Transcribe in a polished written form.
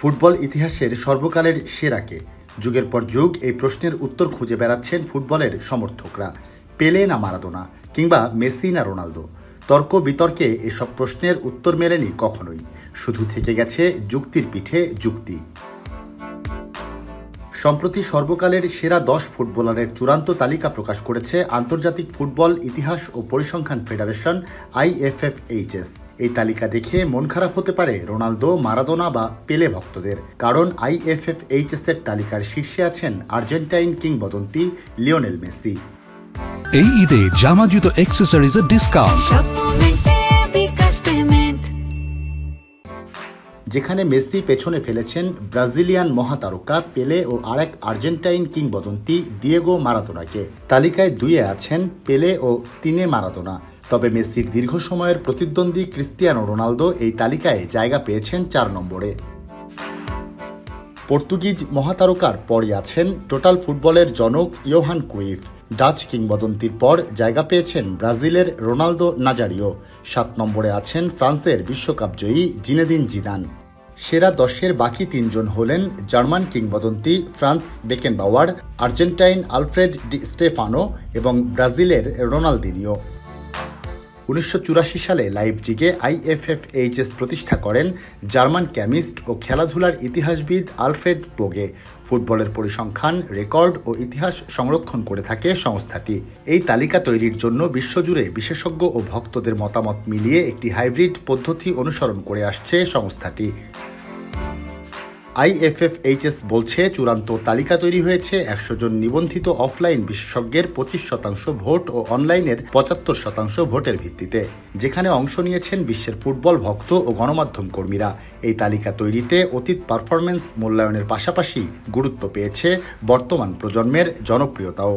Football ইতিহাসের সর্বকালের সেরাকে? যুগের পর যুগ এই প্রশ্নের উত্তর খুঁজে বেড়াচ্ছেন ফুটবলের সমর্থকরা। পেলে না মারাদোনা, কিংবা মেসি না রোনালদো? তর্ক বিতর্কে এসব প্রশ্নের উত্তর মেলেনি কখনোই, শুধু থেকে গেছে যুক্তির পিঠে যুক্তি। সম্প্রতি সর্বকালের সেরা 10 ফুটবলারের চূড়ান্ত তালিকা প্রকাশ করেছে আন্তর্জাতিক ফুটবল ইতিহাস ও পরিসংখ্যান ফেডারেশন IFFHS। এই তালিকা দেখে মন খারাপ হতে পারে রোনালদো, মারাদোনা বা পেলে ভক্তদের, কারণ IFFHS এর তালিকার শীর্ষে আছেন আর্জেন্টাইন কিংবদন্তি লিওনেল মেসি। এই ঈদে জামা জুতো অ্যাক্সেসরিজের ডিসকাউন্ট। যেখানে মেসি পেছনে ফেলেছেন ব্রাজিলিয়ান মহাতারকা পেলে ও আরেক আর্জেন্টাইন কিংবদন্তি দিয়েগো মারাদোনাকে। তালিকায় 2-এ আছেন পেলে ও 3-এ মারাদোনা। তবে মেসির দীর্ঘ সময়ের প্রতিদ্বন্দ্বী ক্রিস্তিয়ানো রোনালদো এই তালিকায় জায়গা পেয়েছেন 4 নম্বরে। পর্তুগিজ মহাতারকার পরই আছেন টোটাল ফুটবলের জনক ইয়োহান ক্রুইফ। ডাচ কিংবদন্তির পর জায়গা পেয়েছেন ব্রাজিলের রোনালদো নাজারিও। 7 নম্বরে আছেন ফ্রান্সের বিশ্বকাপজয়ী জিনেদিন জিদান। সেরা 10-এর বাকি 3 জন হলেন জার্মান কিংবদন্তি France Beckenbauer, Argentine Alfred Di Stefano এবং ব্রাজিলের রোনালদিনিও। 1984 সালে লাইপজিগে IFFHS প্রতিষ্ঠা করেন জার্মান কেমিস্ট ও খেলাধুলার ইতিহাসবিদ আলফ্রেড বোগে। ফুটবলের পরিসংখ্যান, রেকর্ড ও ইতিহাস সংরক্ষণ করে থাকে সংস্থাটি। এই তালিকা তৈরির জন্য বিশ্বজুড়ে বিশেষজ্ঞ ও ভক্তদের মতামত মিলিয়ে একটি হাইব্রিড পদ্ধতি অনুসরণ করে আসছে সংস্থাটি। IFFHS বলছে, চূড়ান্ত তালিকা তৈরি হয়েছে 100 জন নিবন্ধিত অফলাইন বিশেষজ্ঞের 25% ভোট ও অনলাইনের 75% ভোটের ভিত্তিতে, যেখানে অংশ নিয়েছেন বিশ্বের ফুটবল ভক্ত ও গণমাধ্যম কর্মীরা। এই তালিকা তৈরিতে অতীত পারফরমেন্স মূল্যায়নের পাশাপাশি গুরুত্ব পেয়েছে বর্তমান প্রজন্মের জনপ্রিয়তাও।